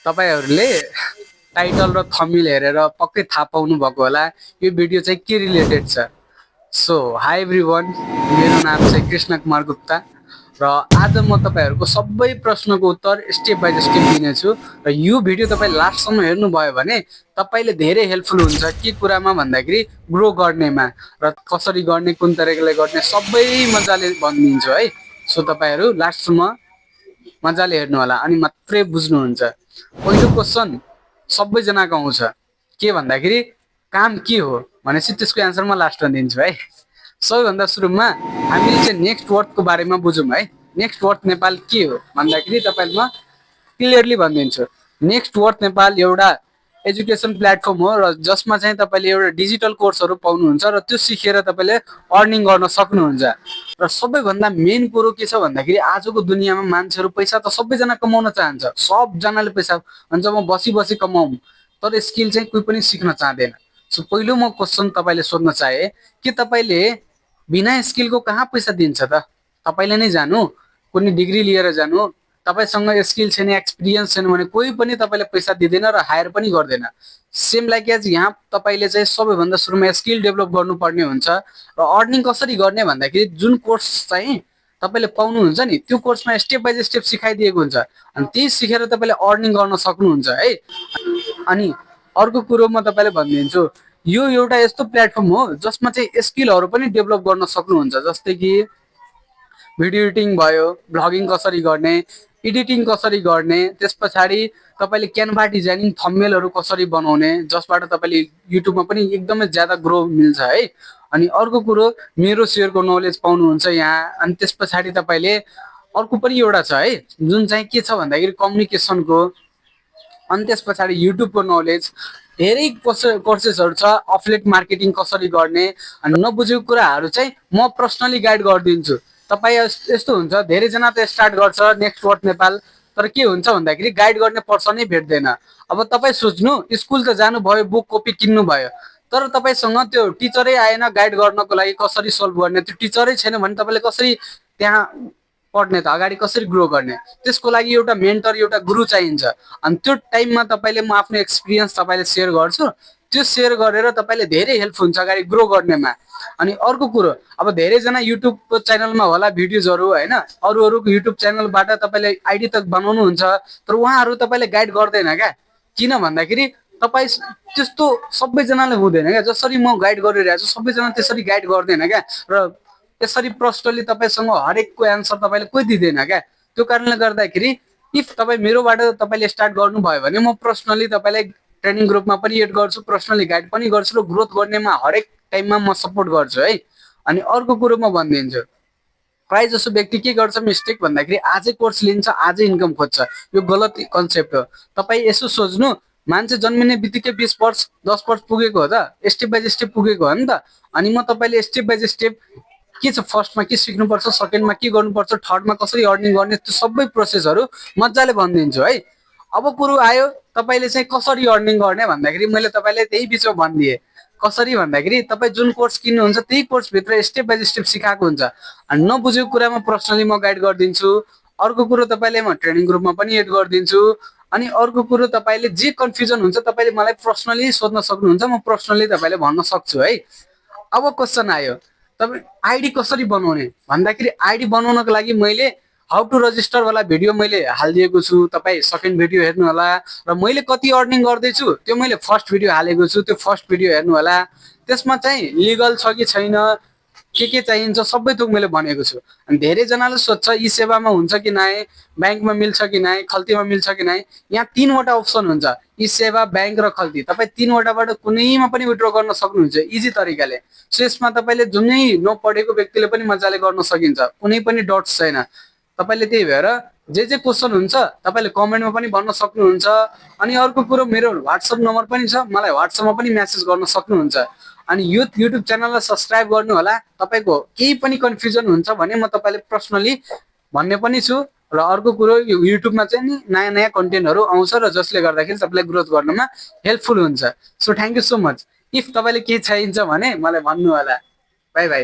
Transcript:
तपाईहरुले टाइटल र थम्बनेल हेरेर पक्कै थाहा पाउनु भएको होला यो भिडियो चाहिँ के रिलेटेड छ। सो हाई एभ्रिवन, मेरो नाम चाहिँ कृष्ण कुमार गुप्ता र आज म तपाईहरुको सबै प्रश्नको उत्तर स्टेप बाइ स्टेप दिनेछु र यो भिडियो तपाई लास्टसम्म हेर्नु भयो भने तपाईले धेरै हेल्पफुल हुन्छ के कुरामा भन्दाखेरि ग्रो गर्नेमा र कसरी गर्ने कुन तरिकाले गर्ने सबै मजाले भनिदिन्छु है। सो तपाईहरु लास्टसम्म मजाले हेर्नु होला अनि मात्रै बुझ्नुहुन्छ। पहिलो क्वेशन सबैजनाको आउँछ के भन्दाखेरि काम के हो भनेपछि त्यसको एन्सर म लास्टमा दिन्छु है। सबैभन्दा सुरुमा हामीले चाहिँ नेक्स्ट वर्थको बारेमा बुझौँ है। नेक्स्ट वर्थ नेपाल के हो भन्दाखेरि तपाईलाई म क्लियरली भनिदिन्छु। नेक्स्ट वर्थ नेपाल एउटा एजुकेसन प्लेटफर्म हो र जसमा चाहिँ तपाईले एउटा डिजिटल कोर्सहरु पाउनुहुन्छ र त्यो सिकेर तपाईले अर्निङ गर्न सक्नुहुन्छ। र सबैभन्दा मेन कुरो के छ भन्दाखेरि आजको दुनियाँमा मान्छेहरु पैसा त सबैजना कमाउन चाहन्छ, सबजनाले पैसा भन्छ म बसी बसी कमाउँ, तर स्किल चाहिँ कोही पनि सिक्न चाहदैन। सो पहिलो म क्वेशन तपाईले सोध्न चाहे के तपाईले बिना स्किलको कहाँ पैसा दिन्छ त? तपाईले नै जानु, कुनै डिग्री लिएर जानु, तपाईसँग स्किल छैन, एक्सपिरियन्स छैन भने कोही पनि तपाईलाई पैसा दिदैन र हायर पनि गर्दैन। सेम लाइक एज यहाँ तपाईले चाहिँ सबैभन्दा सुरुमा स्किल डेभलप गर्नुपर्ने हुन्छ र अर्निङ कसरी गर्ने भन्दाखेरि जुन कोर्स चाहिँ तपाईले पाउनुहुन्छ नि त्यो कोर्समा स्टेप बाइ स्टेप सिकाइदिएको हुन्छ अनि त्यही सिकेर तपाईले अर्निङ गर्न सक्नुहुन्छ है। अनि अर्को कुरो म तपाईलाई भनिदिन्छु, यो एउटा यस्तो प्लेटफर्म हो जसमा चाहिँ स्किलहरु पनि डेभलप गर्न सक्नुहुन्छ, जस्तै कि भिडियो एडिटिङ भयो, ब्लगिङ कसरी गर्ने, एडिटिङ कसरी गर्ने, त्यसपछि तपाईले क्यानभा डिजाइनिङ थम्बनेलहरु कसरी बनाउने जसबाट तपाईले युट्युबमा पनि एकदमै ज्यादा ग्रो मिल्छ है। अनि अर्को कुरो मेरो शेयरको नलेज पाउनुहुन्छ यहाँ। अनि त्यसपछि तपाईले अर्को पनि एउटा छ है जुन चाहिँ के छ भन्दाखेरि कम्युनिकेसनको, अनि त्यसपछि युट्युबको नलेज, धेरै कोर्सेसहरु छ, अफिलिएट मार्केटिङ कसरी गर्ने अनि नबुझेको कुराहरु चाहिँ म पर्सनली गाइड गरिदिन्छु। तपाई यस्तो हुन्छ धेरै जना त स्टार्ट गर्छ नेक्स्ट वर्थ नेपाल, तर के हुन्छ भन्दाखेरि गाइड गर्ने पर्सनै भेट्दैन। अब तपाई सोच्नु स्कुल त जानु भयो, बुक कपी किन्नु भयो, तर तपाईसँग त्यो टिचरै आएन गाइड गर्नको लागि कसरी सल्भ गर्ने, त्यो टिचरै छैन भने तपाईले कसरी त्यहाँ पढ्ने त, अगाडि कसरी ग्रो गर्ने? त्यसको लागि एउटा मेन्टर, एउटा गुरु चाहिन्छ। अनि त्यो टाइममा तपाईले म आफ्नो एक्सपिरियन्स तपाईले शेयर गर्छु, त्यो शेयर गरेर तपाईले धेरै हेल्प हुन्छ अगाडि ग्रो गर्नेमा। अनि अर्को कुरो अब धेरै जना युट्युब च्यानलमा होला भिडियोजहरु हैन, अरूको युट्युब च्यानलबाट तपाईले आईडी त बनाउनु हुन्छ तर उहाँहरु तपाईले गाइड गर्दैन क्या। किन भन्दाखेरि तपाई त्यस्तो सबैजनाले हुँदैन क्या, जसरी म गाइड गरिरहेको छु सबैजना त्यसरी गाइड गर्दैन क्या र त्यसरी प्रश्नले तपाईसँग हरेकको एन्सर तपाईले कोही दिदैन क्या। त्यो कारणले गर्दाखेरि इफ तपाई मेरोबाट तपाईले स्टार्ट गर्नुभयो भने म पर्सनली तपाईलाई ट्रेनिङ ग्रुपमा पनि एड गर्छु, पर्सनली गाइड पनि गर्छु र ग्रोथ गर्नेमा हरेक टाइममा म सपोर्ट गर्छु है। अनि अर्को कुरो म भनिदिन्छु, प्राय जसो व्यक्ति के गर्छ मिस्टेक भन्दाखेरि आजै कोर्स लिन्छ आजै इन्कम खोज्छ, यो गलत कन्सेप्ट हो। तपाई यसो सोच्नु मान्छे जन्मिने बित्तिकै 20 वर्ष 10 वर्ष पुगेको हो त, स्टेप बाइ स्टेप पुगेको हो नि त। अनि म तपाईले स्टेप बाइ स्टेप के छ, फर्स्टमा के सिक्नुपर्छ, सेकेन्डमा के गर्नुपर्छ, थर्डमा कसरी अर्निङ गर्ने, त्यो सबै प्रोसेसहरु मजाले भनिदिन्छु है। अब कुरो आयो तपाईले चाहिँ कसरी अर्निङ गर्ने भन्दाखेरि मैले तपाईलाई त्यही बिचमा भनिदिए। कसरी भन्दाखेरि तपाई जुन कोर्स किन्नुहुन्छ त्यही कोर्स भित्र स्टेप बाइ स्टेप सिकाएको हुन्छ अनि नबुझेको कुरामा पर्सनली म गाइड गरिदिन्छु। अर्को कुरो तपाईले म ट्रेनिङ ग्रुपमा पनि एड गरिदिन्छु। अनि अर्को कुरो तपाईले जे कन्फ्युजन हुन्छ तपाईले मलाई पर्सनली सोध्न सक्नुहुन्छ, म पर्सनली तपाईलाई भन्न सक्छु है। अब क्वेशन आयो तपाई आईडी कसरी बनाउने भन्दाखेरि आईडी बनाउनको लागि मैले हाउ टु रजिस्टर वाला भिडियो मैले हालिदिएको छु, तपाई सेकेन्ड भिडियो हेर्नु होला। र मैले कति अर्निङ गर्दै छु त्यो मैले फर्स्ट भिडियो हालेको छु, त्यो फर्स्ट भिडियो हेर्नु होला। त्यसमा चाहिँ लिगल छ कि छैन, के चाहिन्छ सबै थोक मैले भनेको छु। अनि धेरै जनाले सोध्छ ई सेवामा हुन्छ कि नाइ, बैंकमा मिल्छ कि नाइ, खल्तीमा मिल्छ कि नाइ। यहाँ तीनवटा अप्सन हुन्छ, ई सेवा, बैंक र खल्ती। तपाई तीनवटाबाट कुनैमा पनि विथड्र गर्न सक्नुहुन्छ इजी तरिकाले। सो यसमा तपाईले जुनै नपढेको व्यक्तिले पनि मजाले गर्न सकिन्छ, कुनै पनि डट्स छैन। तपाईले त्यही भएर जे क्वेशन हुन्छ तपाईले कमेन्टमा पनि भन्न सक्नुहुन्छ। अनि अर्को कुरो मेरो WhatsApp नम्बर पनि छ, मलाई WhatsAppमा पनि मेसेज गर्न सक्नुहुन्छ। अनि यो युट्युब च्यानललाई सब्स्क्राइब गर्नु होला। तपाईको केही पनि कन्फ्युजन हुन्छ भने म तपाईले पर्सनली भन्ने पनि छु। र अर्को कुरो यो युट्युबमा चाहिँ नि नयाँ नयाँ कन्टेन्टहरु आउँछ र जसले गर्दाखेरि तपाईलाई ग्रोथ गर्नमा हेल्पफुल हुन्छ। So thank you so much. If तपाईले केही चाहिन्छ भने मलाई भन्नु होला। Bye bye.